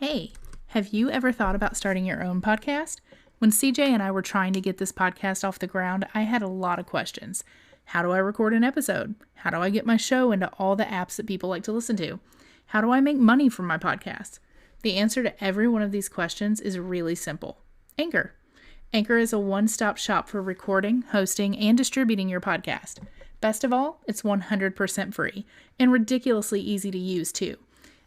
Hey, have you ever thought about starting your own podcast? When CJ and I were trying to get this podcast off the ground, I had a lot of questions. How do I record an episode? How do I get my show into all the apps that people like to listen to? How do I make money from my podcast? The answer to every one of these questions is really simple. Anchor. Anchor is a one-stop shop for recording, hosting, and distributing your podcast. Best of all, it's 100% free and ridiculously easy to use too.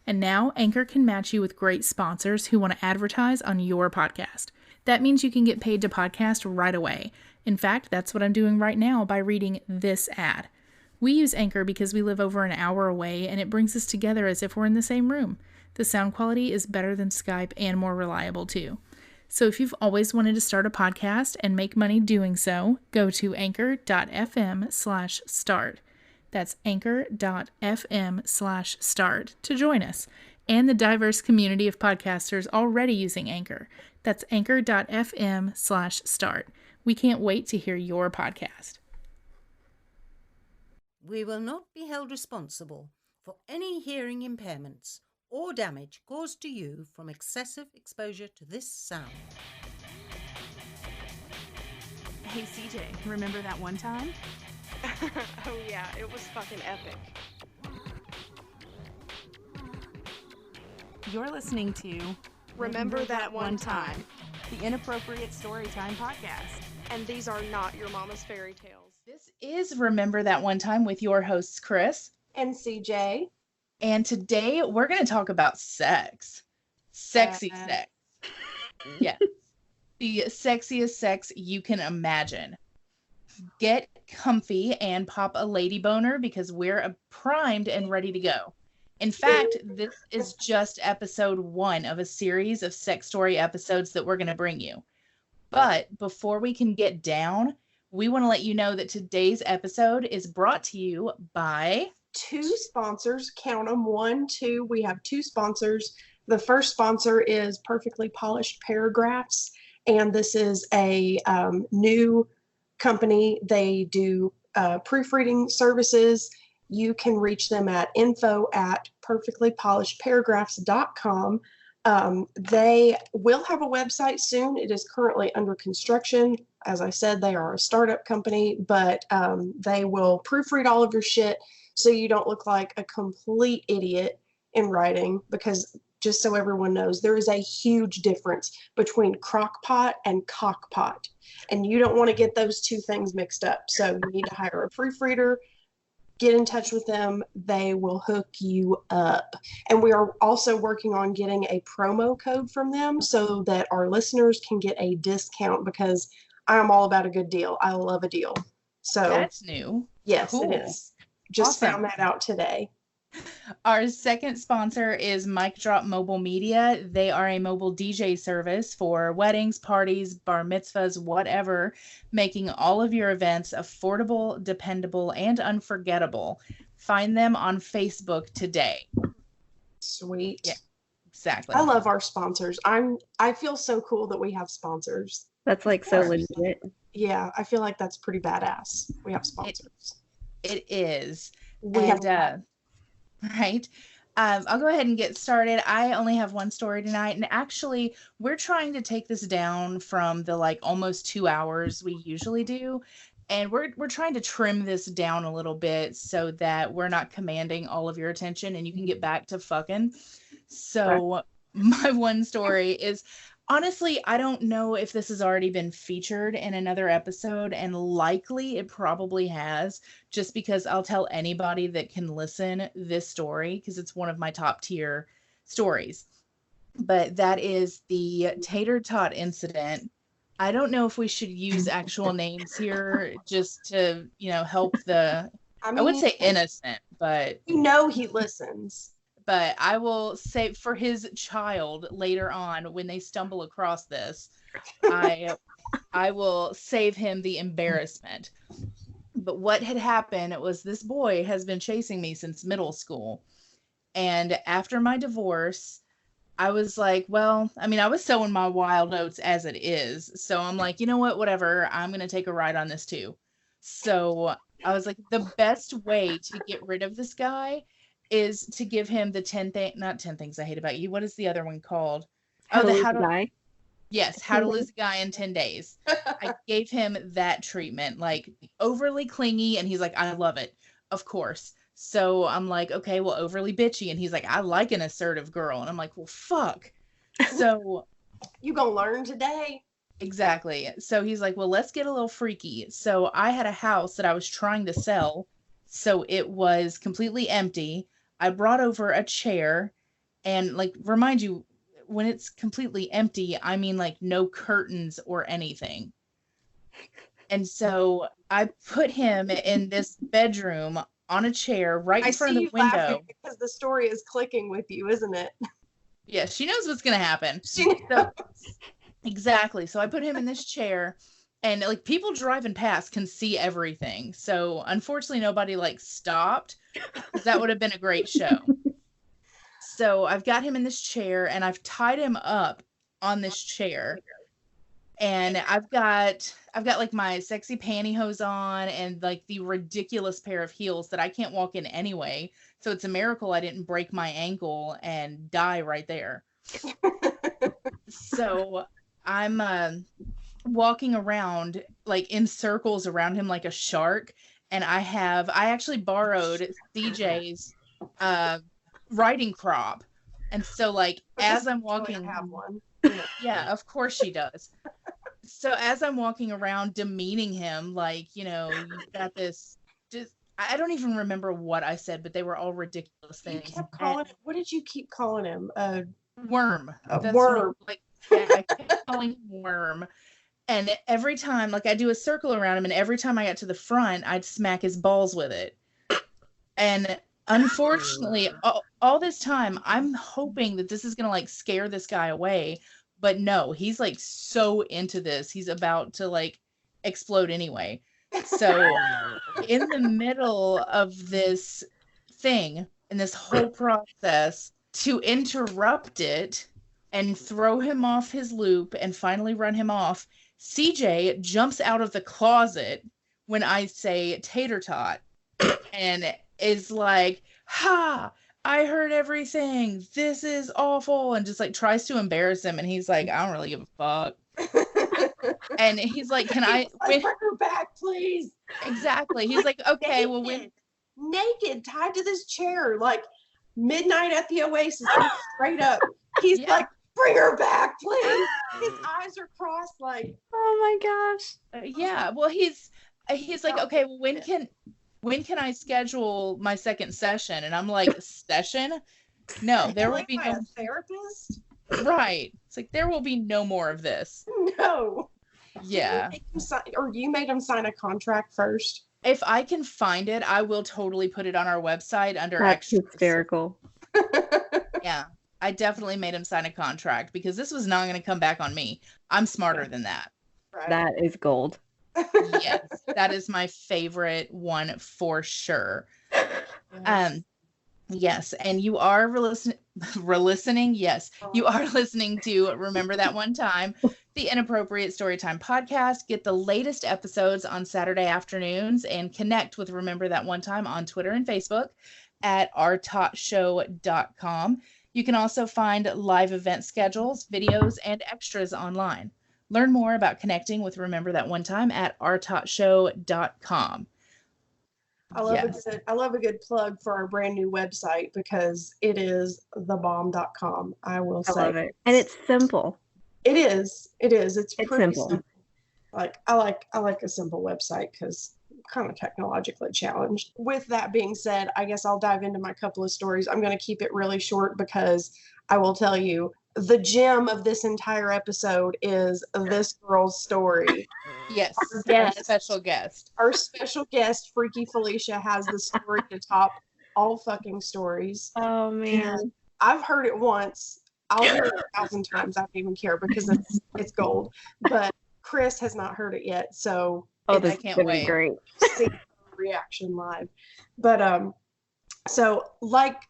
And now Anchor can match you with great sponsors who want to advertise on your podcast. That means you can get paid to podcast right away. In fact, that's what I'm doing right now by reading this ad. We use Anchor because we live over an hour away and it brings us together as if we're in the same room. The sound quality is better than Skype and more reliable too. So if you've always wanted to start a podcast and make money doing so, go to anchor.fm/start. That's anchor.fm/start to join us and the diverse community of podcasters already using Anchor. That's anchor.fm/start. We can't wait to hear your podcast. We will not be held responsible for any hearing impairments or damage caused to you from excessive exposure to this sound. Hey CJ, remember that one time? Oh yeah, it was fucking epic. You're listening to Remember That One Time. the Inappropriate Storytime Podcast. And these are not your mama's fairy tales. This is Remember That One Time with your hosts, Chris. And CJ. And today we're going to talk about sex. Sexy sex. Yes. The sexiest sex you can imagine. Get comfy and pop a lady boner because we're primed and ready to go. In fact, this is just episode 1 of a series of sex story episodes that we're going to bring you. But before we can get down, we want to let you know that today's episode is brought to you by 2 sponsors. Count them. 1, 2. We have 2 sponsors. The first sponsor is Perfectly Polished Paragraphs. And this is a new company. They do proofreading services. You can reach them at info@perfectlypolishedparagraphs.com. They will have a website soon. It is currently under construction. As I said, they are a startup company, but they will proofread all of your shit so you don't look like a complete idiot in writing, because just so everyone knows, there is a huge difference between crockpot and cockpot, and you don't want to get those two things mixed up. So you need to hire a proofreader. Get in touch with them. They will hook you up. And we are also working on getting a promo code from them so that our listeners can get a discount, because I'm all about a good deal. I love a deal. So That's new. yes, Cool. it is. Just Awesome. found that out today. Our second sponsor is Mic Drop Mobile Media. They are a mobile DJ service for weddings, parties, bar mitzvahs, whatever, making all of your events affordable, dependable, and unforgettable. Find them on Facebook today. Sweet. Yeah. Exactly. I love our sponsors. I feel so cool that we have sponsors. That's like so course. legit. Yeah, I feel like that's pretty badass. We have sponsors. It is. We have Right. I'll go ahead and get started. I only have one story tonight, and actually, we're trying to take this down from the almost 2 hours we usually do, and we're trying to trim this down a little bit so that we're not commanding all of your attention and you can get back to fucking. So my one story is, honestly, I don't know if this has already been featured in another episode, and likely it probably has, just because I'll tell anybody that can listen this story because it's one of my top tier stories. But that is the tater tot incident. I don't know if we should use actual names here just to, help the, I would say innocent, but you know he listens. but I will say for his child later on when they stumble across this, I will save him the embarrassment. But what had happened was this boy has been chasing me since middle school. And after my divorce, I was like, well, I mean, I was sowing my wild oats as it is. So I'm like, you know what, whatever, I'm going to take a ride on this too. So I was like, the best way to get rid of this guy is to give him the 10 things I hate about you. What is the other one called? How to the Lose how a to Guy. Yes, How to Lose a Guy in 10 Days. I gave him that treatment, like overly clingy, and he's like, I love it, of course. So I'm like, okay, well, overly bitchy, and he's like, I like an assertive girl, and I'm like, well, fuck. So You gonna learn today. exactly. So he's like, well, let's get a little freaky. So I had a house that I was trying to sell, so it was completely empty. I brought over a chair, and like, remind you, when it's completely empty, I mean like no curtains or anything. And so I put him in this bedroom on a chair right I in front see of you the window. laughing because the story is clicking with you, isn't it? Yeah, she knows what's gonna happen. She So exactly. So I put him in this chair, and like people driving past can see everything. So unfortunately nobody like stopped, 'cause that would have been a great show. So I've got him in this chair, and I've tied him up on this chair. And I've got like my sexy pantyhose on and like the ridiculous pair of heels that I can't walk in anyway. So it's a miracle I didn't break my ankle and die right there. So I'm walking around like in circles around him like a shark, and I actually borrowed CJ's riding crop. And so like as I'm walking, have one. yeah, of course she does. So as I'm walking around demeaning him, like, you've got this, just, I don't even remember what I said, but they were all ridiculous You things. kept calling it. What did you keep calling him? Worm. A That's worm. What, yeah, I kept calling him Worm. And every time, like, I do a circle around him, and every time I got to the front, I'd smack his balls with it. And unfortunately, all this time, I'm hoping that this is going to, like, scare this guy away. But no, he's, like, so into this. He's about to, like, explode anyway. So in the middle of this thing, in this whole process, to interrupt it and throw him off his loop and finally run him off, CJ jumps out of the closet when I say tater tot and is like, ha, I heard everything. This is awful. And just like tries to embarrass him. And he's like, I don't really give a fuck. And he's like, can I Bring her back, please? Exactly. He's like, okay, well, naked, tied to this chair, like midnight at the Oasis, straight up. He's Yeah. like, bring her back, please. His eyes are crossed, like, Oh my gosh. yeah. Well, he's like, okay, well, when can I schedule my second session? And I'm like, session? No, there will like be by no. a therapist. Right. It's like there will be no more of this. No. Yeah. Or you made him sign a contract first. If I can find it, I will totally put it on our website under That's extras. hysterical. Yeah. I definitely made him sign a contract because this was not going to come back on me. I'm smarter than that. Right. That is gold. Yes. That is my favorite one for sure. Yes, and you are listening. Yes, you are listening to Remember That One Time, the Inappropriate Storytime podcast. Get the latest episodes on Saturday afternoons and connect with Remember That One Time on Twitter and Facebook at ourtotshow.com. You can also find live event schedules, videos, and extras online. Learn more about connecting with Remember That One Time at ourtotshow.com. I love a good plug for our brand new website because it is thebomb.com. I will I say. love it. And it's simple. It is. It's pretty simple. Like I like a simple website because I'm kind of technologically challenged. With that being said, I guess I'll dive into my couple of stories. I'm going to keep it really short because I will tell you the gem of this entire episode is this girl's story. Yes, Yes. our special guest. Our special guest, Freaky Felicia, has the story to top all fucking stories. Oh And I've heard it once. I'll hear it 1,000 times. I don't even care because it's gold. But Chris has not heard it yet, so this can't is gonna be wait. great. see her reaction live. But so like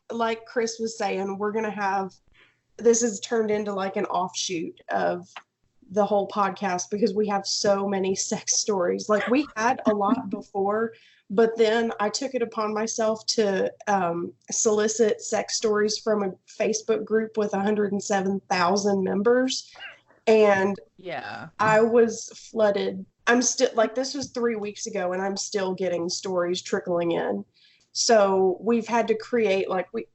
Chris was saying, we're gonna have this is turned into like an offshoot of the whole podcast because we have so many sex stories. Like we had a lot before, But then I took it upon myself to solicit sex stories from a Facebook group with 107,000 members. And Yeah. I was flooded. I'm still like, this was 3 weeks ago, and I'm still getting stories trickling in. So we've had to create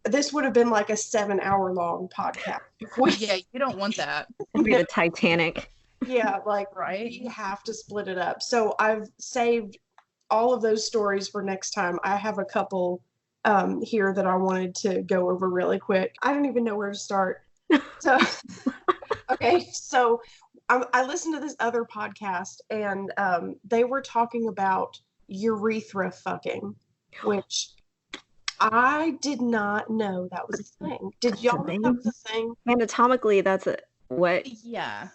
this would have been like a 7-hour long podcast. Yeah, you don't want that. It'd be the Titanic. Yeah, like Right. we have to split it up. So I've saved all of those stories for next time. I have a couple here that I wanted to go over really quick. I don't even know where to start. So, okay, so I listened to this other podcast, and they were talking about urethra fucking, which I did not know that was a thing. Did y'all know that was a thing? Anatomically, that's a what? Yeah.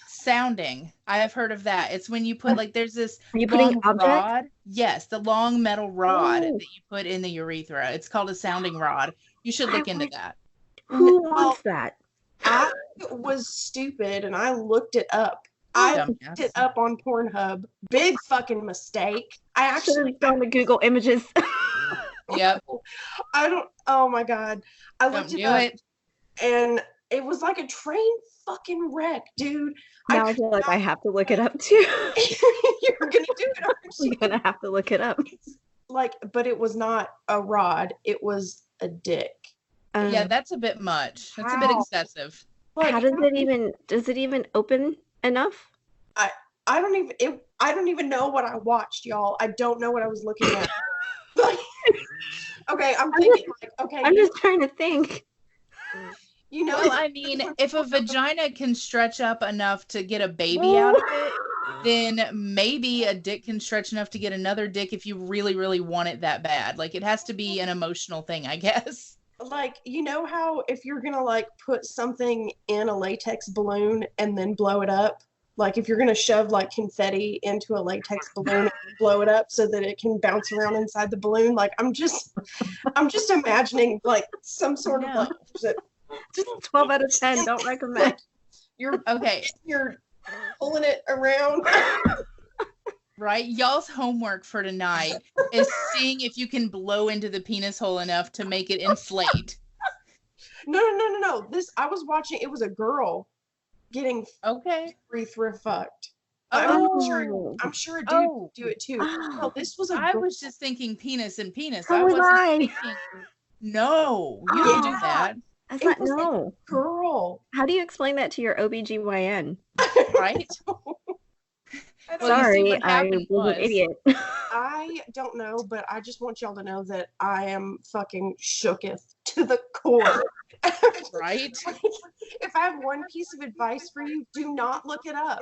Sounding. I have heard of that. It's when you put there's this Are you putting long objects? rod. Yes, the long metal rod Oh. that you put in the urethra. It's called a sounding rod. You should look into that. Who Well, wants that? I was stupid and I looked it up. I Dumbass. looked it up on Pornhub. Big fucking mistake. I Should actually have gone to Google Images. Yep. oh my God. I Don't looked it do up it. and it was like a train fucking wreck, dude. Now I feel like I have to look it up too. You're gonna do it, aren't I'm you? gonna have to look it up. But it was not a rod, it was a dick. Yeah, that's a bit much. That's a bit How? excessive. Like, How does it even open enough? I don't even know what I watched, y'all. I don't know what I was looking at. Like, okay, I'm thinking like, okay, I'm just trying to think. you know, Well, I mean, if a vagina can stretch up enough to get a baby out of it, then maybe a dick can stretch enough to get another dick if you really, really want it that bad. Like, it has to be an emotional thing, I guess. like, you know how if you're gonna like put something in a latex balloon and then blow it up, like if you're gonna shove like confetti into a latex balloon and blow it up so that it can bounce around inside the balloon, like I'm just imagining like some sort of like Just 12 out of 10. Don't recommend. you're Okay, pulling it around. right? Y'all's homework for tonight is seeing if you can blow into the penis hole enough to make it inflate. No. This I was watching. It was a girl getting Okay. urethra fucked. Oh. I'm sure a dude Oh. would do it too. No, this was a I girl. was just thinking penis and penis. So I was wasn't I. thinking. No, you don't do Yeah. that, That's It not was a no. girl. How do you explain that to your OBGYN? right? Well, you see Sorry, what I happened was was- an idiot. I don't know, but I just want y'all to know that I am fucking shooketh to the core. Right? If I have one piece of advice for you, do not look it up.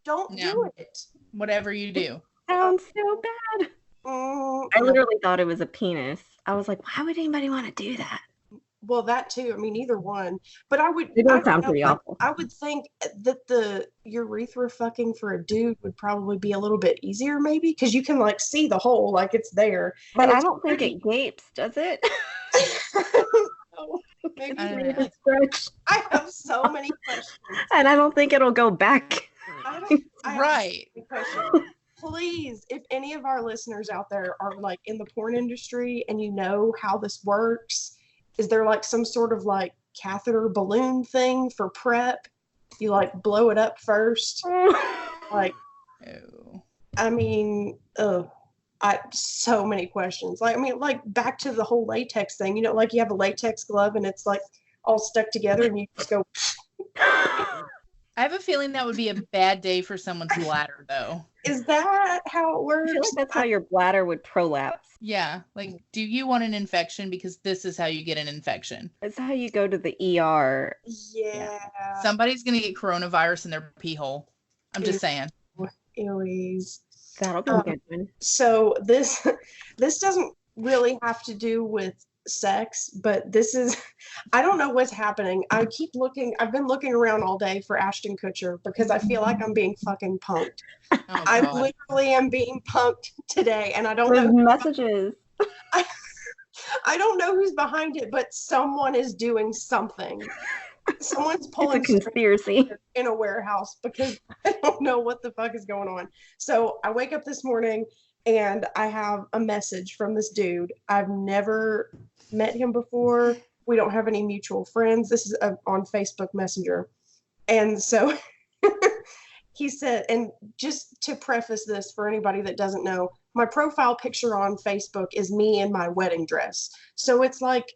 Don't No. do it. Whatever you do. Sounds so bad. I No. literally thought it was a penis. I was like, why would anybody want to do that? Well, that too. I mean, either one. But I would. It I does don't sound know, pretty like, awful. I would think that the urethra fucking for a dude would probably be a little bit easier, maybe, because you can like see the hole, like it's there. But And I it's don't think pretty. it gapes, does it? No, maybe I don't Maybe know. it's stretched. I have so many questions. And I don't think it'll go back. I have Right. so many questions. Please, if any of our listeners out there are like in the porn industry and you know how this works, is there like some sort of like catheter balloon thing for prep? You like blow it up first? Like, Oh. I mean, so many questions. Like, I mean, like back to the whole latex thing, you know, like you have a latex glove and it's like all stuck together and you just go, I have a feeling that would be a bad day for someone's bladder, though. is that how it I works? feel like that's how your bladder would prolapse. Yeah. Like, do you want an infection? Because this is how you get an infection. It's how you go to the ER. Yeah. Somebody's going to get coronavirus in their pee hole. I'm just saying. Anyways, That'll be a good one. so this doesn't really have to do with sex, but this is, I don't know what's happening. I've been looking around all day for Ashton Kutcher because I feel like I'm being fucking punked. Oh, I God. literally am being punked today, and I don't Those know. messages. I don't know who's behind it, but someone is doing something. Someone's It's a pulling strings conspiracy. in a warehouse because I don't know what the fuck is going on. So I wake up this morning and I have a message from this dude. I've never met him before. We don't have any mutual friends. This is on Facebook Messenger. And so he said, and just to preface this for anybody that doesn't know, my profile picture on Facebook is me in my wedding dress. So it's like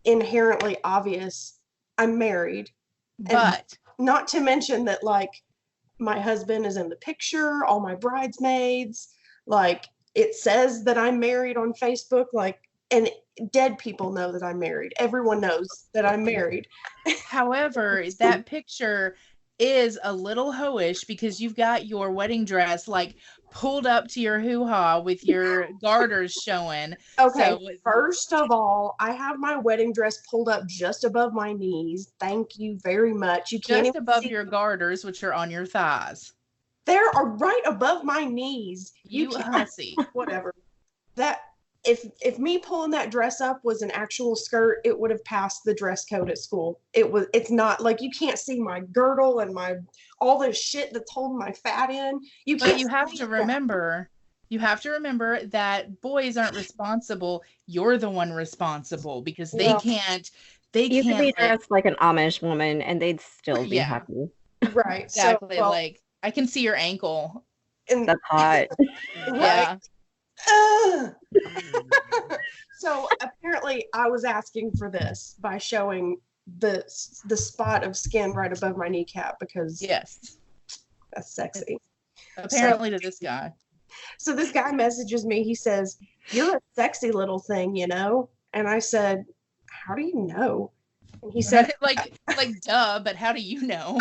inherently obvious I'm married. But Not to mention that, like, my husband is in the picture, all my bridesmaids, like, it says that I'm married on Facebook, like, and dead people know that I'm married. Everyone knows that I'm married. however, that picture is a little hoish because you've got your wedding dress like pulled up to your hoo-ha with your garters showing. Okay, So first of all, I have my wedding dress pulled up just above my knees. Thank you very much. You can't just even above see. your garters, which are on your thighs. They are right above my knees. You can't- hussy. Whatever. That if me pulling that dress up was an actual skirt, it would have passed the dress code at school. It's not like, you can't see my girdle and my all the shit that's holding my fat in. But you have to remember that boys aren't responsible. You're the one responsible because they Well, can't You could be let- dressed like an Amish woman and they'd still be Yeah. happy. Right. exactly So, well, like I can see your ankle. and, That's hot. Yeah. Ugh. So apparently I was asking for this by showing the spot of skin right above my kneecap because Yes. that's sexy. Apparently to this guy. So this guy messages me. He says, "You're a sexy little thing, you know?" And I said, "How do you know?" And he said, like duh, but how do you know?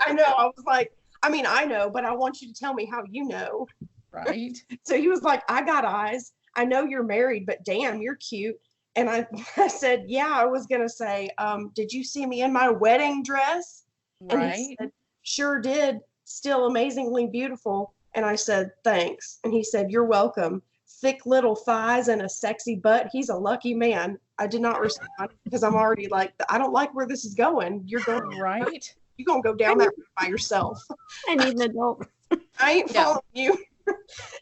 I know. I was like, I mean, I know, but I want you to tell me how you know. Right? So he was like, "I got eyes. I know you're married, but damn, you're cute." And I said, "Yeah, I was going to say, did you see me in my wedding dress?" And Right. he said, "Sure did. Still amazingly beautiful." And I said, "Thanks." And he said, "You're welcome. Thick little thighs and a sexy butt. He's a lucky man." I did not respond because I'm already like, I don't like where this is going. You're going Right? You're going to go down that road by yourself. I need an adult. I ain't Yeah. following you.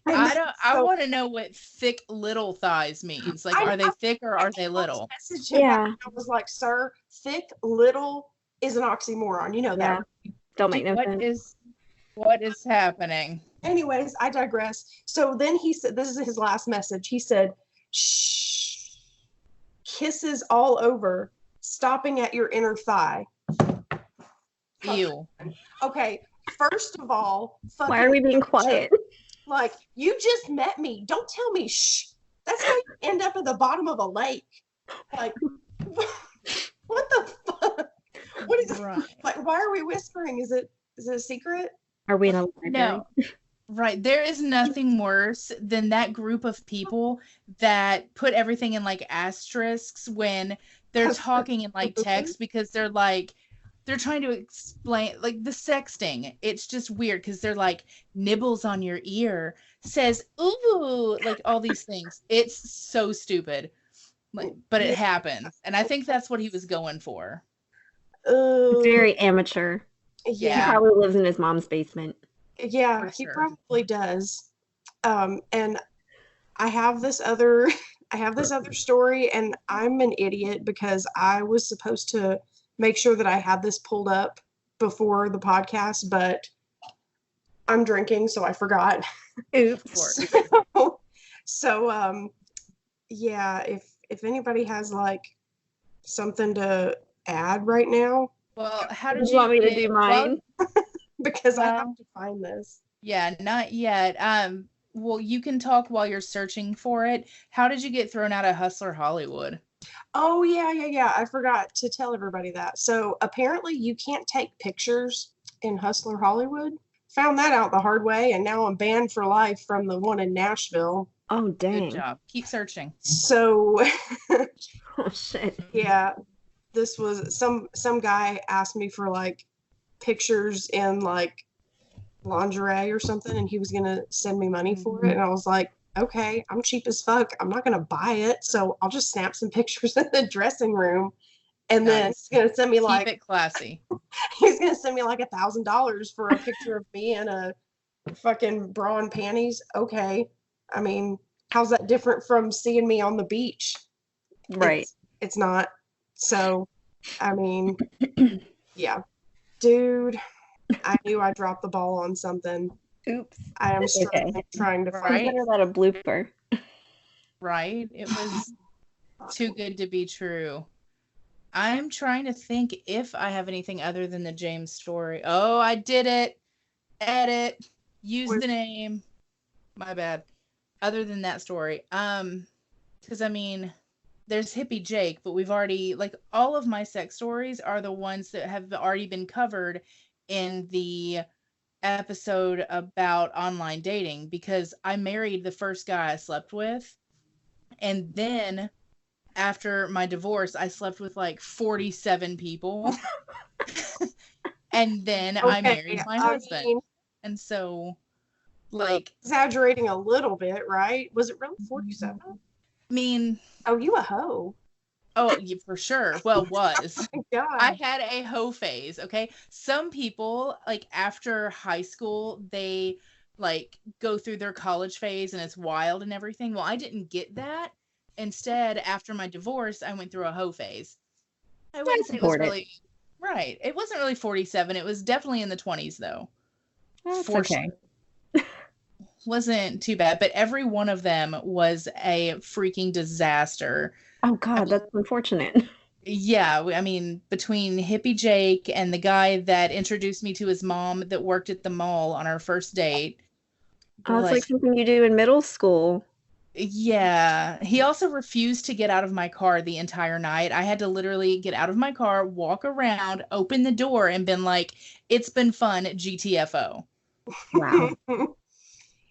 And I so want to know what thick little thighs means. Like, I are they know. thick or are they little? Messaged him back, Yeah. and I was like, "Sir, thick little is an oxymoron. You know that." Yeah. Don't make no What sense. is happening? Anyways, I digress. So then he said, this is his last message. He said, "Shh, kisses all over, stopping at your inner thigh." Ew. Okay, first of all, Why are we being quiet? Like, you just met me. Don't tell me shh. That's how you end up at the bottom of a lake. Like, what the fuck? What is Right. like? Why are we whispering? Is it a secret? Are we in a library? No. Right. There is nothing worse than that group of people that put everything in like asterisks when they're talking in like text because they're trying to explain like the sexting. It's just weird because they're like nibbles on your ear, says ooh, like all these things. It's so stupid. Like, but it happens. And I think that's what he was going for. Very amateur. He Yeah, probably lives in his mom's basement. yeah, For he sure. probably does. And I have this other, story, and I'm an idiot because I was supposed to make sure that I had this pulled up before the podcast, but I'm drinking, so I forgot. Oops. So, yeah, if anybody has like something to add right now, Well, how did Did you want me to get- do mine? because I have Well- to find this. Yeah, not yet. Well, you can talk while you're searching for it. How did you get thrown out of Hustler Hollywood? Oh, yeah. I forgot to tell everybody that. So apparently you can't take pictures in Hustler Hollywood. Found that out the hard way, and now I'm banned for life from the one in Nashville. Oh, Good dang. job. Keep searching. So Oh, shit. yeah, this was some guy asked me for like pictures in like lingerie or something, and he was gonna send me money for it, and I was like, okay, I'm cheap as fuck, I'm not gonna buy it, so I'll just snap some pictures in the dressing room, and then Nice. he's gonna send me Keep like it classy. he's gonna send me like $1,000 for a picture of me in a fucking bra and panties. Okay, I mean, how's that different from seeing me on the beach? Right. It's not. So, I mean, yeah. Dude, I knew I dropped the ball on something. Oops. I am It's okay. trying to Right. Consider that a blooper. Right? It was too good to be true. I'm trying to think if I have anything other than the James story. Oh, I did it. Edit. Use the name. My bad. Other than that story. Because I mean, there's Hippie Jake, but we've already, like, all of my sex stories are the ones that have already been covered in the episode about online dating, because I married the first guy I slept with, and then after my divorce I slept with like 47 people. And then I married my husband. mean, and so, like, exaggerating a little bit, right? Was it really 47? I mean, Oh, you a hoe. oh, yeah, for sure. Well, was. My God. I had a hoe phase, okay? Some people, like, after high school, they, like, go through their college phase and it's wild and everything. Well, I didn't get that. Instead, after my divorce, I went through a hoe phase. I wouldn't say it was support it. really... Right. It wasn't really 47. It was definitely in the 20s, though. That's For okay. sure. Wasn't too bad, but every one of them was a freaking disaster. Oh God, that's unfortunate. Yeah, I mean, between Hippie Jake and the guy that introduced me to his mom that worked at the mall on our first date. Oh, it's like something you do in middle school. Yeah. He also refused to get out of my car the entire night. I had to literally get out of my car, walk around, open the door, and been like, it's been fun, GTFO. Wow.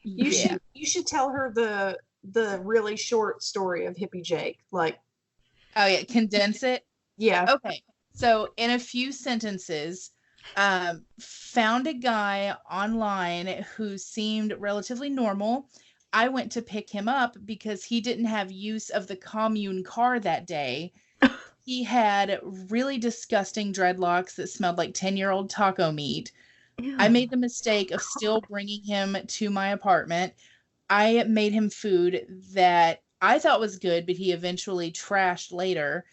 You should tell her the really short story of Hippie Jake. Like, oh yeah, condense it. yeah. Okay. So in a few sentences, found a guy online who seemed relatively normal. I went to pick him up because he didn't have use of the commune car that day. He had really disgusting dreadlocks that smelled like 10-year-old taco meat. Ew. I made the mistake of still bringing him to my apartment. I made him food that I thought was good, but he eventually trashed later.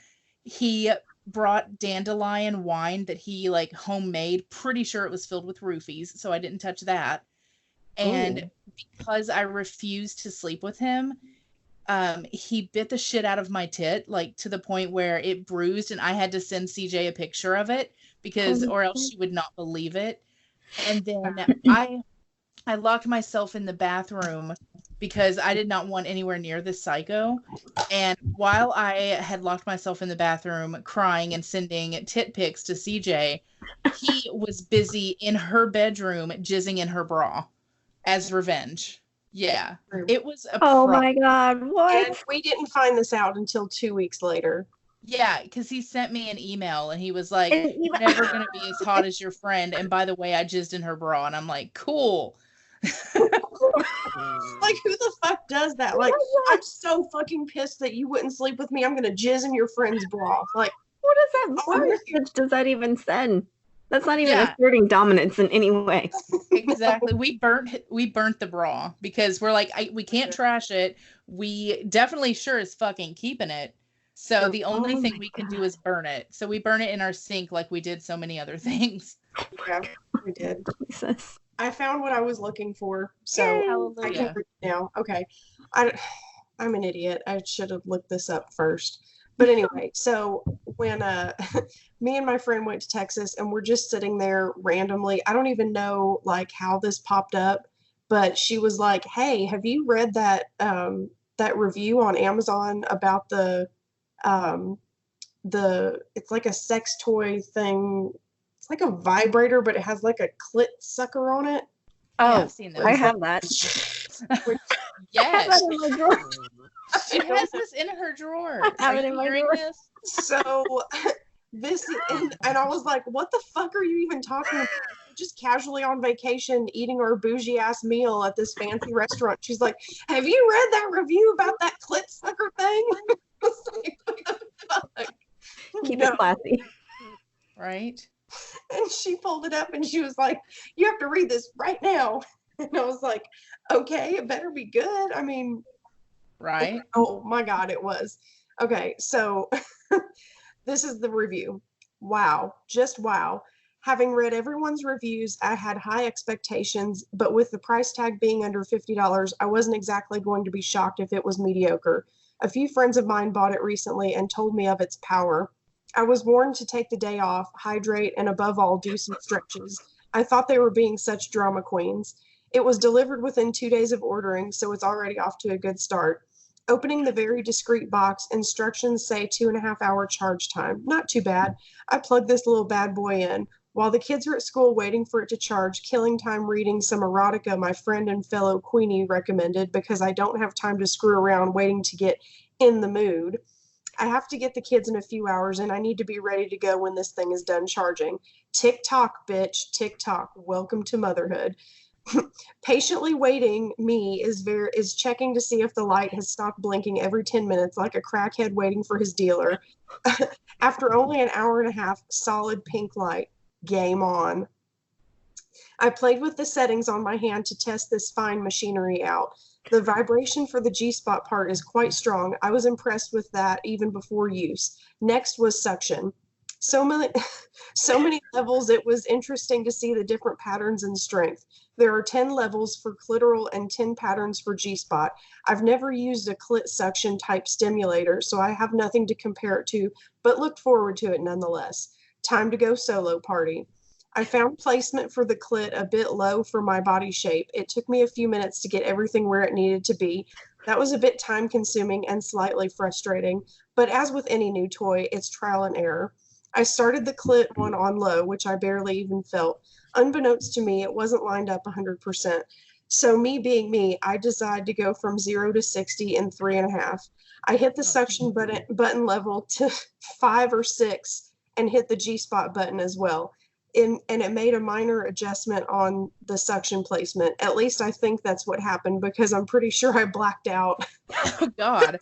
He brought dandelion wine that he, like, homemade. Pretty sure it was filled with roofies, so I didn't touch that. And because I refused to sleep with him, he bit the shit out of my tit, like, to the point where it bruised, and I had to send CJ a picture of it because, or else she would not believe it. And then I locked myself in the bathroom because I did not want anywhere near this psycho. And while I had locked myself in the bathroom crying and sending tit pics to CJ, he was busy in her bedroom jizzing in her bra as revenge. Yeah. It was a Oh my God, what? And we didn't find this out until 2 weeks later. Yeah, because he sent me an email and he was like, An email. never going to be as hot as your friend. And by the way, I jizzed in her bra. And I'm like, cool. Like, who the fuck does that? Like, I'm so fucking pissed that you wouldn't sleep with me. I'm gonna jizz in your friend's bra. Like, What is that? What message does that even send? That's not even Yeah. asserting dominance in any way. Exactly. We burnt the bra because we're like, we can't trash it. We definitely sure as fucking keeping it. So the only thing we can do is burn it. So we burn it in our sink like we did so many other things. yeah, we did. Jesus. I found what I was looking for. So I can Hallelujah. read it now. Okay. I'm an idiot. I should have looked this up first. But anyway, so when me and my friend went to Texas and we're just sitting there randomly, I don't even know like how this popped up, but she was like, "Hey, have you read that that review on Amazon about the it's like a sex toy thing. It's like a vibrator, but it has like a clit sucker on it." Yeah, Oh, I've seen those. I have that. I have Yes. that in my drawer. She has this in her drawer. I have Are it you in my hearing drawer. this? So this and I was like, "What the fuck are you even talking about? We're just casually on vacation eating our bougie ass meal at this fancy restaurant." She's like, "Have you read that review about that clit sucker thing?" I was like, "What the fuck?" Keep No. it classy. Right? And she pulled it up and she was like, "You have to read this right now." And I was like, okay, it better be good. I mean, Right? oh my God, it was. Okay, so this is the review. Wow, just wow. Having read everyone's reviews, I had high expectations, but with the price tag being under $50, I wasn't exactly going to be shocked if it was mediocre. A few friends of mine bought it recently and told me of its power. I was warned to take the day off, hydrate, and above all, do some stretches. I thought they were being such drama queens. It was delivered within 2 days of ordering, so it's already off to a good start. Opening the very discreet box, instructions say 2.5 hour charge time. Not too bad. I plugged this little bad boy in. While the kids are at school waiting for it to charge, killing time reading some erotica my friend and fellow Queenie recommended because I don't have time to screw around waiting to get in the mood. I have to get the kids in a few hours and I need to be ready to go when this thing is done charging. Tick tock, bitch, tick tock. Welcome to motherhood. Patiently waiting me is checking to see if the light has stopped blinking every 10 minutes like a crackhead waiting for his dealer. After only an hour and a half, solid pink light. Game on. I played with the settings on my hand to test this fine machinery out. The vibration for the G-spot part is quite strong. I was impressed with that even before use. Next was suction. So many levels, it was interesting to see the different patterns and strength. There are 10 levels for clitoral and 10 patterns for G-spot. I've never used a clit suction type stimulator, so I have nothing to compare it to, but looked forward to it nonetheless. Time to go solo party. I found placement for the clit a bit low for my body shape. It took me a few minutes to get everything where it needed to be. That was a bit time consuming and slightly frustrating, but as with any new toy, it's trial and error. I started the clit one on low, which I barely even felt. Unbeknownst to me, it wasn't lined up 100%. So me being me, I decided to go from 0 to 60 in 3.5. I hit the suction button level to 5 or 6 and hit the G-spot button as well. And it made a minor adjustment on the suction placement. At least I think that's what happened because I'm pretty sure I blacked out. Oh, God.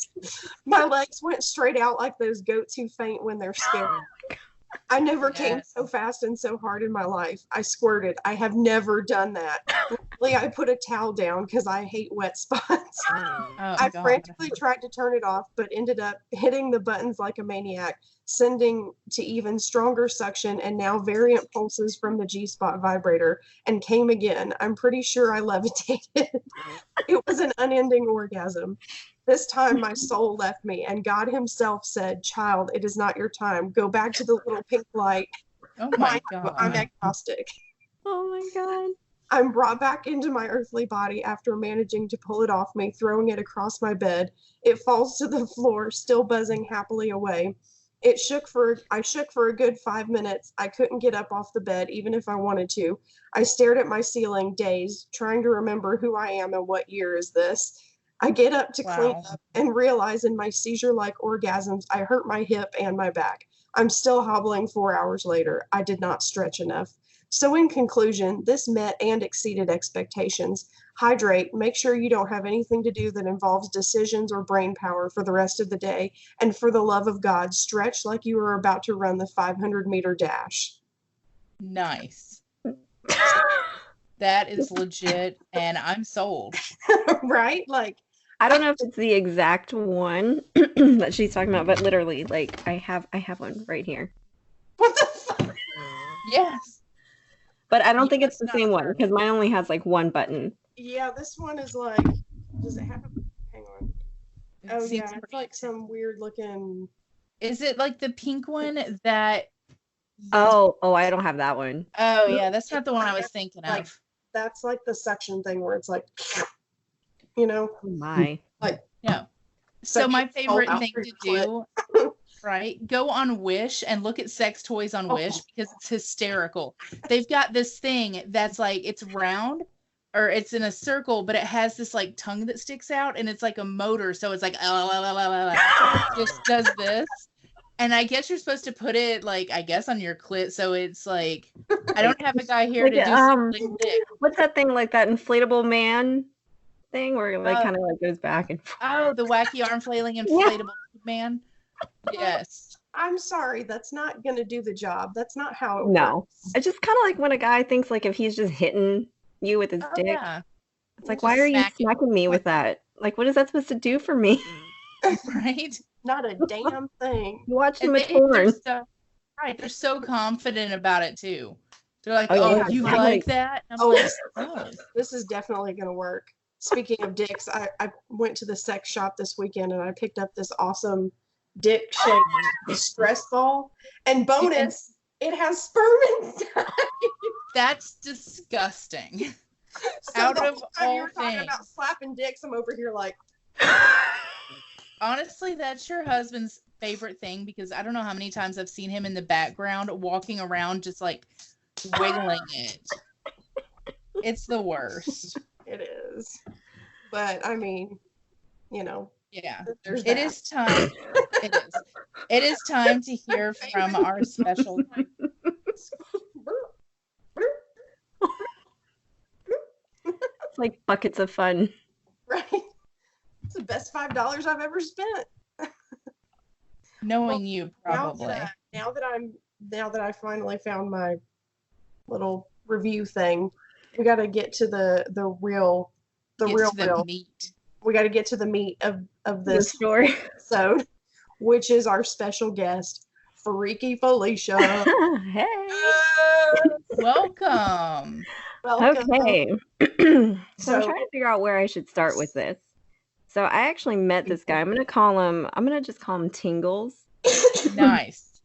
My legs went straight out like those goats who faint when they're scared. I never came so fast and so hard in my life. I squirted. I have never done that. Luckily, I put a towel down because I hate wet spots. I frantically tried to turn it off, but ended up hitting the buttons like a maniac, sending to even stronger suction and now variant pulses from the G-spot vibrator, and came again. I'm pretty sure I levitated. It was an unending orgasm. This time my soul left me, and God himself said, "Child, it is not your time. Go back to the little pink light." Oh my God. I'm agnostic. Oh my God. I'm brought back into my earthly body after managing to pull it off me, throwing it across my bed. It falls to the floor, still buzzing happily away. I shook for a good 5 minutes. I couldn't get up off the bed, even if I wanted to. I stared at my ceiling, dazed, trying to remember who I am and what year is this. I get up to clean up and realize in my seizure-like orgasms, I hurt my hip and my back. I'm still hobbling 4 hours later. I did not stretch enough. So in conclusion, this met and exceeded expectations. Hydrate, make sure you don't have anything to do that involves decisions or brain power for the rest of the day. And for the love of God, stretch like you are about to run the 500-meter dash. Nice. That is legit, and I'm sold. Right? Like, I don't know if it's the exact one that she's talking about, but literally, like, I have one right here. what the fuck? Yes. But I don't think it's the same one because mine only has like one button. Yeah, this one is like, does it have a, hang on. Oh yeah, it's like some weird looking. Is it like the pink one that? Oh, I don't have that one. Oh yeah, that's not the one I was thinking Like, of. that's like the suction thing where it's like, you know, Oh my. like, No. So my favorite out thing for to your do, right? Go on Wish and look at sex toys on Wish because it's hysterical. They've got this thing that's like, it's round or it's in a circle, but it has this like tongue that sticks out and it's like a motor. So it's like, just does this. And I guess you're supposed to put it like, I guess on your clit. So it's like, I don't have a guy here Like, to do something big. What's that thing like that inflatable man thing where it like kind of like goes back and forth? Oh, the wacky arm flailing inflatable man. Yes. I'm sorry, that's not gonna do the job. That's not how it No. works. It's just kind of like when a guy thinks like if he's just hitting you with his Oh, dick. yeah. It's like, Just why are you smack it. smacking me with that? Like, what is that supposed to do for me? Right? Not a damn thing. You watched him And a they're porn. so right. They're so confident about it too. They're like, Oh, "Oh, yeah. you I'm like that?" And I'm Oh, like, "Oh, this is definitely going to work. Speaking of dicks, I went to the sex shop this weekend and I picked up this awesome dick shaped stress ball. And bonus, it has sperm inside. that's disgusting." So Out the of whole time you all were talking about things. slapping dicks, I'm over here like, Honestly, that's your husband's favorite thing because I don't know how many times I've seen him in the background walking around just like wiggling it. It's the worst. it is. But I mean, you know, Yeah. there's It that. is time. It is. It is time to hear from our special. It's like buckets of fun. Right. It's the best $5 I've ever spent. Knowing you, probably. Now that I finally found my little review thing, we got to get to the real Get real to the real. meat. We got to get to the meat of The this story. episode, which is our special guest, Freaky Felicia. Hey. Welcome. Welcome. Okay. So So- I'm trying to figure out where I should start with this. So I actually met this guy. I'm gonna just call him Tingles. Nice.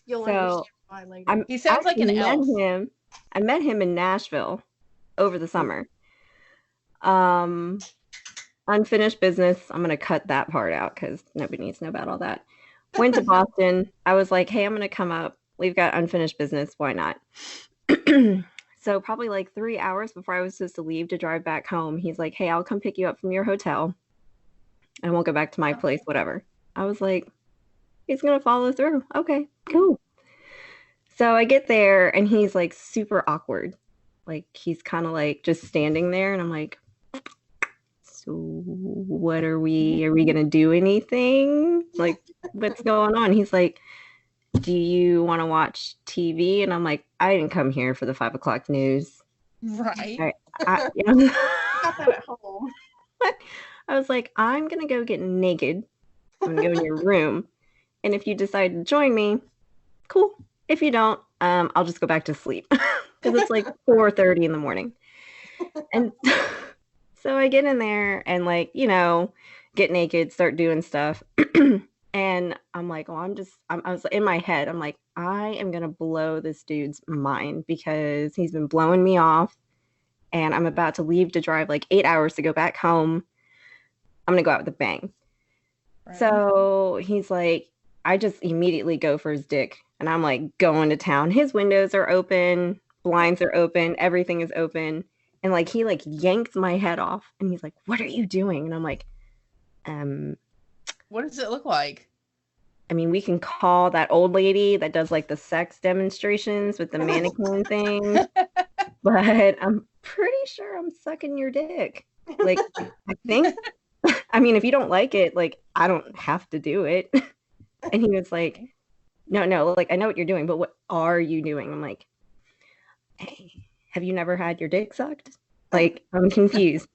You'll So, understand why later. I'm He sounds like an actually elf. I met him in Nashville over the summer. Unfinished business. I'm gonna cut that part out because nobody needs to know about all that. Went to Boston. I was like, hey, I'm gonna come up. We've got unfinished business. Why not? So probably like 3 hours before I was supposed to leave to drive back home, he's like, hey, I'll come pick you up from your hotel and we'll go back to my place, whatever. I was like, he's gonna follow through. Okay, cool. So I get there and he's like super awkward. Like he's kind of like just standing there and I'm like, so what are we gonna do anything? Like, what's going on? He's like, do you want to watch TV? And I'm like, I didn't come here for the 5 o'clock news. Right. I got that at home. was like, I'm gonna go get naked. I'm gonna go in your room. And if you decide to join me, cool. If you don't, I'll just go back to sleep. Because it's like 4:30 in the morning. And so I get in there and like, get naked, start doing stuff. And I'm like, well, I was in my head, I'm like, I am going to blow this dude's mind because he's been blowing me off and I'm about to leave to drive like 8 hours to go back home. I'm going to go out with a bang. Right. So he's like, I just immediately go for his dick and I'm like going to town. His windows are open, blinds are open, everything is open. And like, he like yanked my head off and he's like, what are you doing? And I'm like, What does it look like? I mean, we can call that old lady that does like the sex demonstrations with the mannequin thing, but I'm pretty sure I'm sucking your dick. Like, I think, I mean, if you don't like it, like, I don't have to do it. And he was like, no, like, I know what you're doing, but what are you doing? I'm like, hey, have you never had your dick sucked? Like, I'm confused.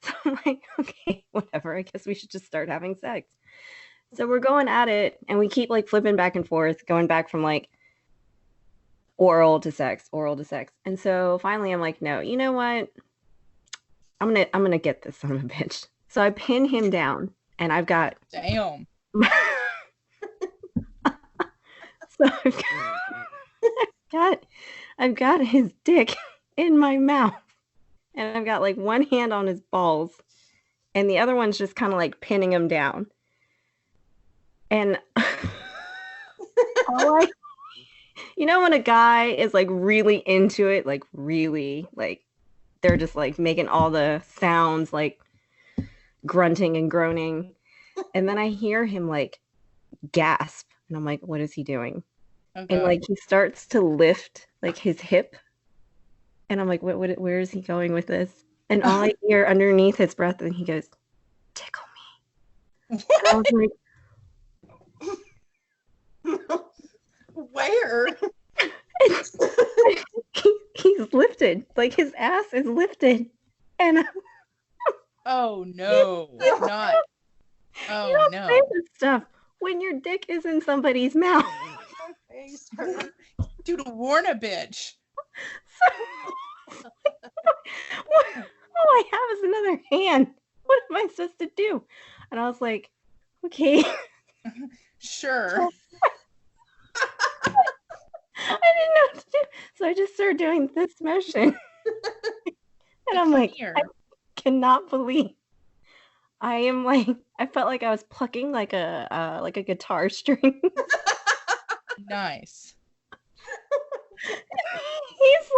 So I'm like, okay, whatever. I guess we should just start having sex. So we're going at it and we keep like flipping back and forth, going back from like oral to sex. And so finally I'm like, no, you know what? I'm gonna get this son of a bitch. So I pin him down and I've got Damn. so I've got his dick in my mouth. And I've got like one hand on his balls and the other one's just kind of like pinning him down. And when a guy is like really into it, like really, like they're just like making all the sounds, like grunting and groaning. And then I hear him like gasp and I'm like, what is he doing? Okay. And like he starts to lift like his hip. And I'm like, where is he going with this? And all I hear underneath his breath, and he goes, tickle me. And I was like, Where? he lifted. Like his ass is lifted. And Oh no, not. you Oh don't no. say this stuff when your dick is in somebody's mouth. Dude, warn a bitch. So, all I have is another hand. What am I supposed to do? And I was like, okay. Sure. I didn't know what to do. So I just started doing this motion. And I'm like, Here. I cannot believe I am like, I felt like I was plucking like a guitar string. Nice. He's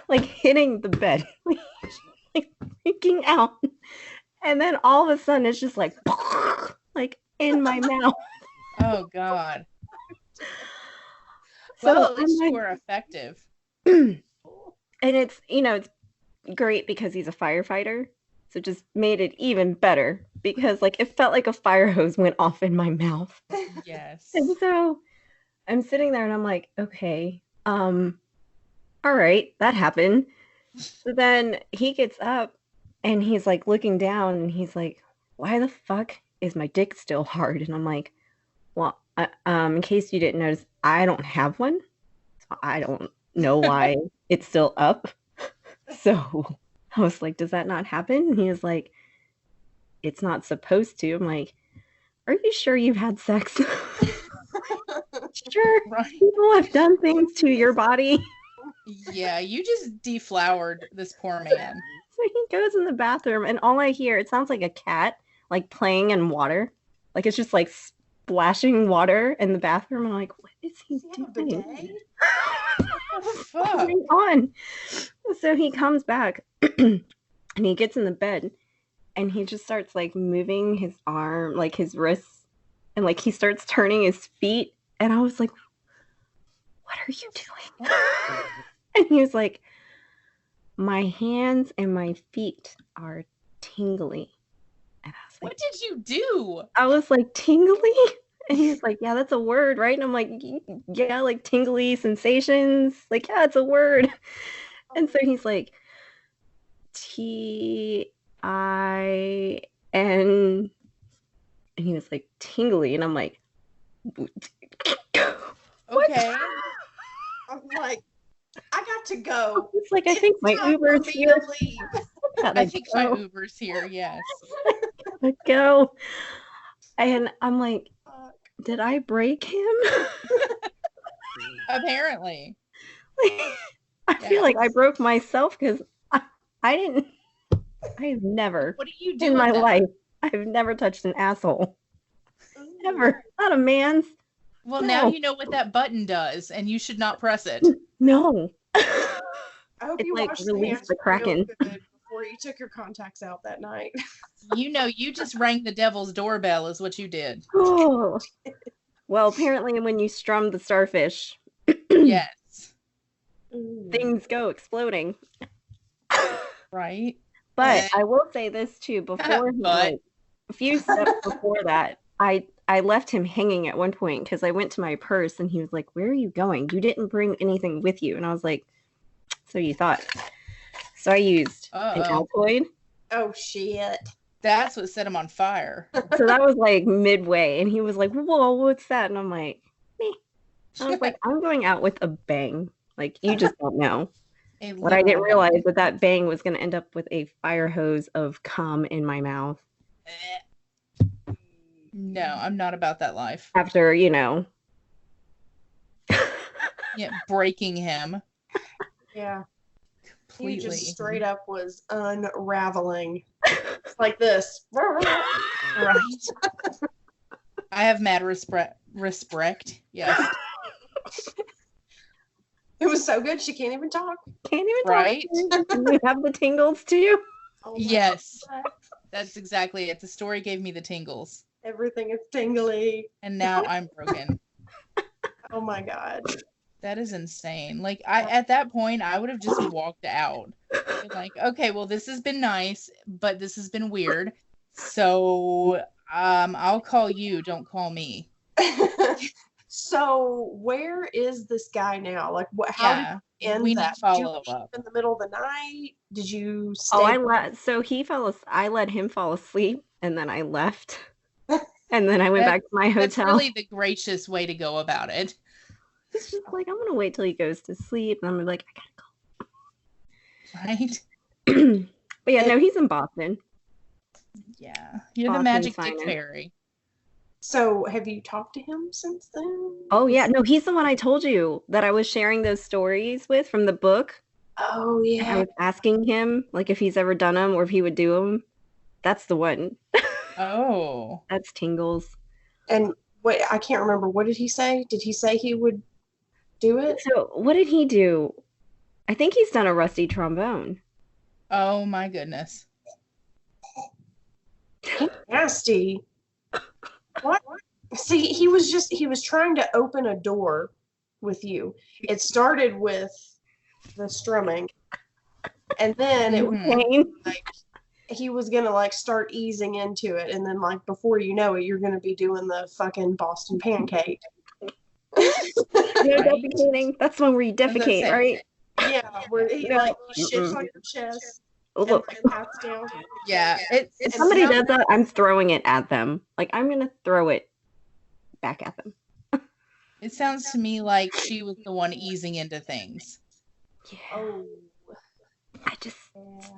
like hitting the bed, like freaking out. And then all of a sudden it's just like in my mouth. Oh God. So Well, at least I'm you like, were effective. and it's it's great because he's a firefighter. So it just made it even better because like it felt like a fire hose went off in my mouth. Yes. And so I'm sitting there and I'm like, okay, all right, that happened. So then he gets up and he's like looking down and he's like, why the fuck is my dick still hard? And I'm like, well, in case you didn't notice, I don't have one. So I don't know why it's still up. So I was like, does that not happen? And he was like, it's not supposed to. I'm like, are you sure you've had sex? Sure. Right. People have done things to your body. Yeah, you just deflowered this poor man. So he goes in the bathroom and all I hear, it sounds like a cat like playing in water. Like it's just like splashing water in the bathroom. I'm like, what is he doing? What's Fuck. going on? So he comes back and he gets in the bed and he just starts like moving his arm, like his wrists, and like he starts turning his feet. And I was like, what are you doing? And he was like, my hands and my feet are tingly. And I was like, What did you do? I was like, tingly? And he was like, yeah, that's a word, right? And I'm like, yeah, like tingly sensations. Like, yeah, it's a word. And so he's like, T-I-N. And he was like, tingly. And I'm like, Okay. I'm like, I got to go. it's like, I think my It's time Uber's for me here. to leave. I think my Uber's here, yes. Gotta go. And I'm like, did I break him? Apparently. I feel like I broke myself because I've never What do you do in my with that? life, I've never touched an asshole. Ever. Not a man's. Well, now No. you know what that button does, and you should not press it. No. I hope It's you like washed release hands the real Kraken. good before you took your contacts out that night. You know, you just rang the devil's doorbell is what you did. Oh. Well, apparently when you strum the starfish, Yes. things go exploding. Right? But I will say this too, before he But- like, a few steps before that, I left him hanging at one point because I went to my purse and he was like, where are you going? You didn't bring anything with you. And I was like, so you thought. So I used an Uh-oh. Altoid. Oh shit. That's what set him on fire. So that was like midway. And he was like, whoa, what's that? And I'm like, meh. I was like, I'm going out with a bang. Like, you just don't know. What I didn't realize that bang was going to end up with a fire hose of cum in my mouth No, I'm not about that life. after, Yeah, breaking him Yeah. He completely. just straight up was unraveling. Like this. Right. I have mad respect. Yes. It was so good she can't even talk. Can't even Right? talk. You have the tingles too. Oh my Yes. God. That's exactly it. The story gave me the tingles, Everything is tingly. and now I'm broken. Oh my God. That is insane. Like at that point, I would have just walked out. Been like, okay, well, this has been nice, but this has been weird. So, I'll call you. Don't call me. So where is this guy now? Like, what? How Yeah, did you end we that? need Did you follow leave up. in the middle of the night? Did you Oh, stay? so I let him fall asleep and then I left. And then I went back to my That's hotel. really the gracious way to go about it. It's just like, I'm gonna wait till he goes to sleep. And I'm like, Right? I gotta go. But yeah, no, he's in Boston. Yeah. You're the Boston's magic dick finest. fairy. So have you talked to him since then? Oh yeah, no, he's the one I told you that I was sharing those stories with from the book. Oh And I yeah. was asking him like if he's ever done them or if he would do them. That's the one. Oh. That's Tingles. And what? I can't remember. What did he say? Did he say he would do it? So what did he do? I think he's done a rusty trombone. Oh my goodness. Nasty. What? See, he was trying to open a door with you. It started with the strumming, and then it was Mhm. like he was gonna like start easing into it, and then like before you know it, you're gonna be doing the fucking Boston pancake. No Right. defecating. That's one where you I was gonna defecate, say, right? Yeah, where he No. like shits Mm-mm. on your chest Oh, and look. then pats down. Yeah. If It's somebody not- does that, I'm throwing it at them. Like I'm gonna throw it back at them. It sounds to me like she was the one easing into things. Yeah. Oh, I just something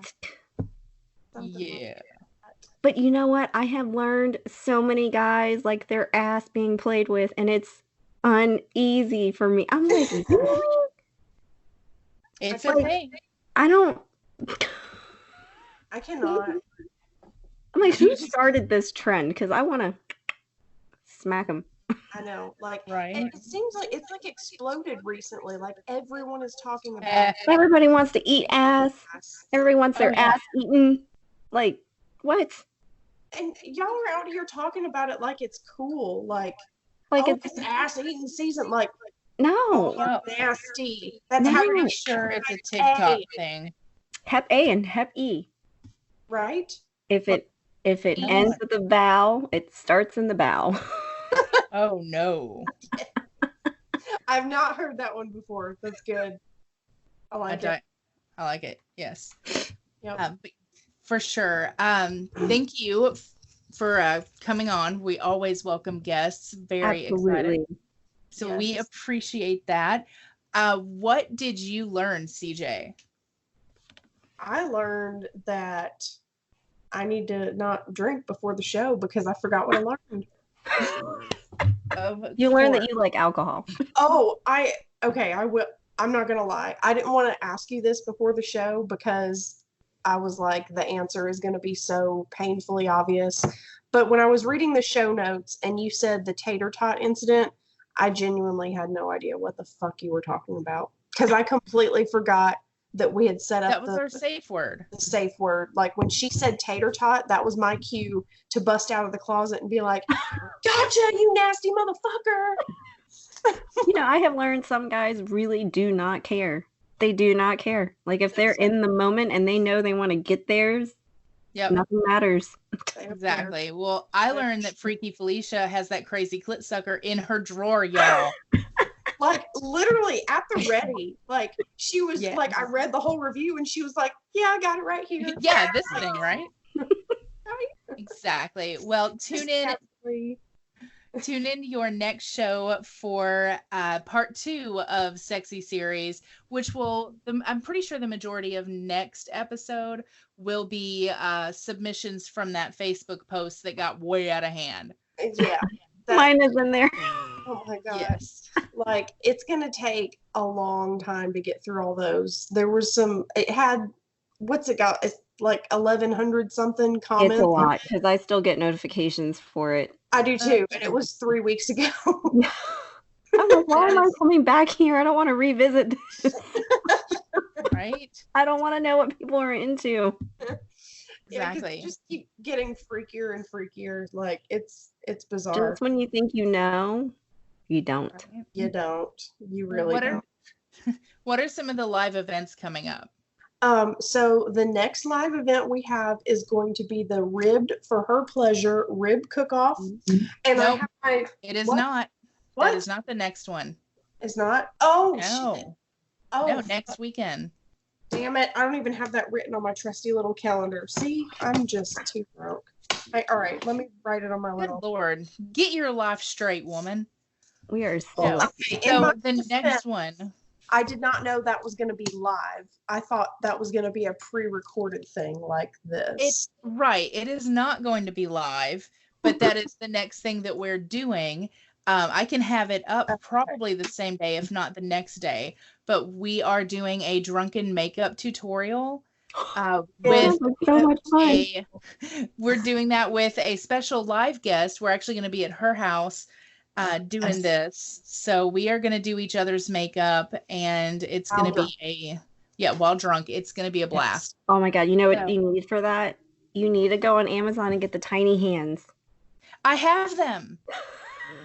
like Yeah. that. But you know what? I have learned so many guys like their ass being played with, and it's uneasy for me. I'm like, really? It's I a think- thing. I don't. I cannot. I'm like, who started this trend? Because I want to smack them. I know, like, Right. and it seems like it's like exploded recently. Like everyone is talking Eh. about Everybody wants to eat ass. ass. Everybody wants their Oh, yeah. ass eaten. Like, what? And y'all are out here talking about it like it's cool. Like, Like, oh, it's it's ass eating season. Like, no. No. nasty. That's how No. you Sure, it's a Hey. TikTok thing. Hep A and Hep E. right? If it Yeah. ends with a vowel, it starts in the bowel. Oh no. I've not heard that one before. That's good. I like it. I like it. Yes. Yep. But for sure. Thank you for coming on. We always welcome guests. Very excited. So we Yes. appreciate that. What did you learn, CJ? I learned that I need to not drink before the show because I forgot what I learned. Of You learn that course. you like alcohol. Oh, I will. I'm not gonna lie. I didn't want to ask you this before the show because I was like, the answer is gonna be so painfully obvious. But when I was reading the show notes and you said the tater tot incident, I genuinely had no idea what the fuck you were talking about because I completely forgot that we had set up That was the our safe word. safe word. Like when she said tater tot, that was my cue to bust out of the closet and be like, "Gotcha, you nasty motherfucker!" You know, I have learned some guys really do not care. They do not care. Like if they're in the moment and they know they want to get theirs, Yep. nothing matters. They don't care. Exactly. Well, I learned that Freaky Felicia has that crazy clit sucker in her drawer, y'all. Like literally at the ready. Like she was Yeah. like, I read the whole review and she was like, "Yeah, I got it right here." Yeah, this thing, right? Exactly. Well, tune in your next show for part 2 of Sexy Series, which I'm pretty sure the majority of next episode will be submissions from that Facebook post that got way out of hand. Yeah. That- Mine is in there. oh my god. Yes. Like it's gonna take a long time to get through all those. There was it had what's it got? It's like 1,100 something comments. It's a lot because I still get notifications for it. I do too, and it was 3 weeks ago. I'm like, why am I coming back here? I don't want to revisit this. Right? I don't want to know what people are into. Yeah, 'cause Exactly. you just keep getting freakier and freakier. Like it's bizarre. Just when you think you know, you don't. Right. You don't. You really What don't. What are some of the live events coming up? So the next live event we have is going to be the Ribbed for Her Pleasure Rib Cook-Off. And I Nope. have my It is What? not. What? That is not the next one. It's not? Oh, shit. No. Oh, No, next weekend. damn it. I don't even have that written on my trusty little calendar. See, I'm just too broke. All right, let me write it on my Good little. Lord. Get your life straight, woman. We are No. so Okay, in So my the defense, next one. I did not know that was going to be live. I thought that was going to be a pre-recorded thing like this. It's right. It is not going to be live, but that is the next thing that we're doing. I can have it up probably the same day, if not the next day. But we are doing a drunken makeup tutorial with so much fun. we're doing that with a special live guest. We're actually going to be at her house doing this. So we are going to do each other's makeup, and it's going to be while drunk. It's going to be a blast. Oh my God. You know what So- you need for that? You need to go on Amazon and get the tiny hands. I have them.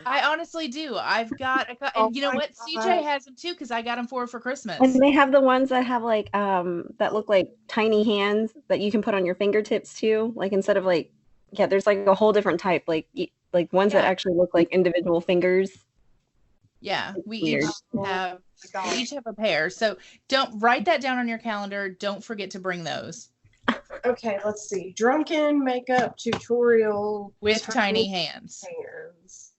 I honestly do. I've got, and you know my what? God. CJ has them too because I got them for her for Christmas. And they have the ones that have like that look like tiny hands that you can put on your fingertips too. Like instead of like, yeah, there's like a whole different type, like ones that Yeah. actually look like individual fingers. Yeah, we Weird. each have a pair. So don't write that down on your calendar. Don't forget to bring those Okay, let's see. Drunken makeup tutorial with tiny hands. hands.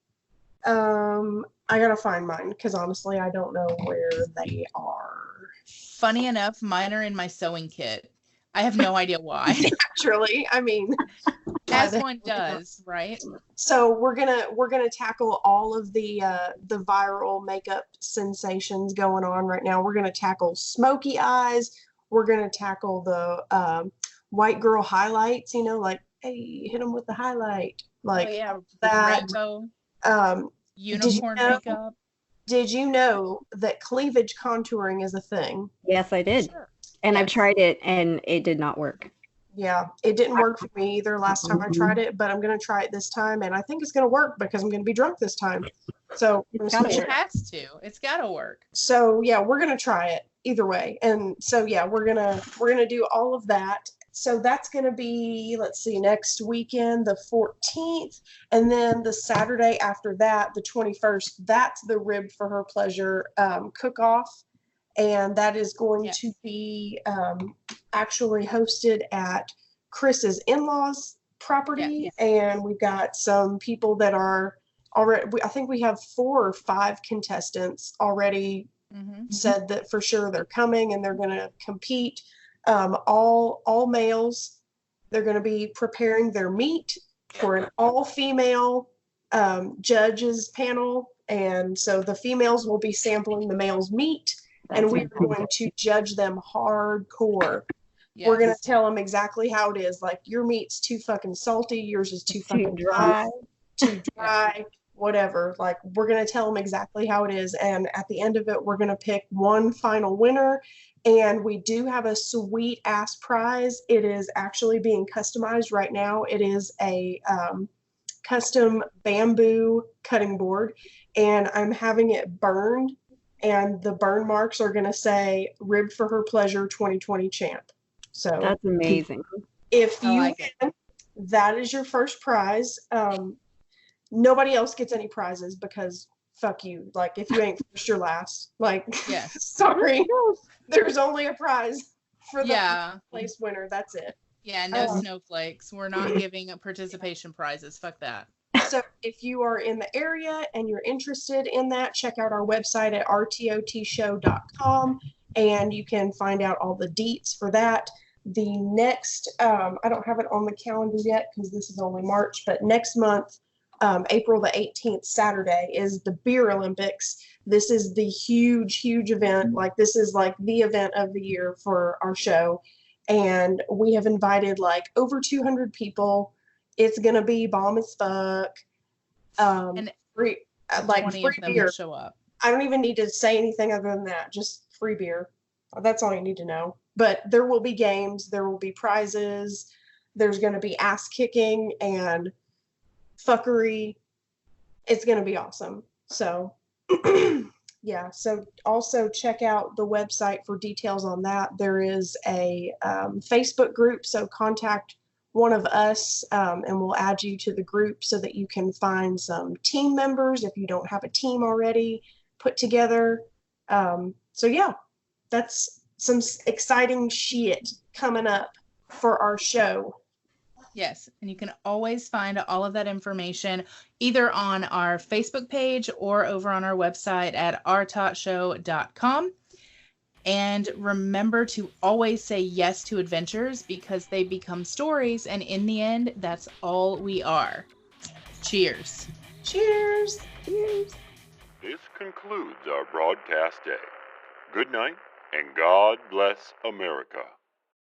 I gotta find mine because honestly, I don't know where they are. Funny enough, mine are in my sewing kit. I have no idea why. Naturally, I mean, As the one does, right? so we're gonna tackle all of the viral makeup sensations going on right now. We're gonna tackle smoky eyes. We're gonna tackle the white girl highlights. You know, like hey, hit them with the highlight, like oh, yeah, that. rainbow, Um, unicorn know- makeup. did you know that cleavage contouring is a thing? Yes, I did. Sure. And I've Yes. tried it and it did not work. Yeah, it didn't work for me either last time I tried it, but I'm gonna try it this time, and I think it's gonna work because I'm gonna be drunk this time. So I'm gonna It's gotta switch It it. has to. It's got to work. So yeah, we're gonna try it either way, and so yeah, we're gonna do all of that. So that's gonna be, let's see, next weekend, the 14th, and then the Saturday after that, the 21st. That's the Rib for Her Pleasure cook-off, and that is going Yes. to be actually hosted at Chris's in-laws property, and we've got some people that are already. I think we have 4 or 5 contestants already Mm-hmm. said that for sure they're coming and they're going to compete. All males. They're going to be preparing their meat for an all-female judges panel, and so the females will be sampling the males' meat, and we're going to judge them hardcore. We're going to tell them exactly how it is. Like your meat's too fucking salty, yours is too fucking dry, too dry. Whatever, like we're going to tell them exactly how it is, and at the end of it we're going to pick one final winner, and we do have a sweet ass prize. It is actually being customized right now. It is a custom bamboo cutting board, and I'm having it burned, and the burn marks are going to say Rib for Her Pleasure 2020 champ. So That's amazing. if I you like win, that is your first prize. Nobody else gets any prizes because fuck you. Like if you ain't first, you're last. Like, Yes. sorry, there's only a prize for the Yeah. place winner. That's it. Yeah, no Oh. snowflakes. We're not giving participation prizes. Fuck that. So if you are in the area and you're interested in that, check out our website at rtotshow.com, and you can find out all the deets for that. The next, I don't have it on the calendar yet because this is only March, but next month, April the 18th, Saturday, is the Beer Olympics. This is the huge event. Like this is like the event of the year for our show. And we have invited like over 200 people. It's going to be bomb as fuck. And Free, like 20 free of them beer. will show up. I don't even need to say anything other than that. Just free beer. That's all you need to know. But there will be games. There will be prizes. There's going to be ass kicking and fuckery. It's going to be awesome. So, yeah. So also check out the website for details on that. There is a Facebook group. So contact one of us, and we'll add you to the group so that you can find some team members if you don't have a team already put together. So yeah, that's some exciting shit coming up for our show. Yes, and you can always find all of that information either on our Facebook page or over on our website at ourtotshow.com. And remember to always say yes to adventures because they become stories, and in the end, that's all we are. Cheers. Cheers. Cheers. This concludes our broadcast day. Good night, and God bless America.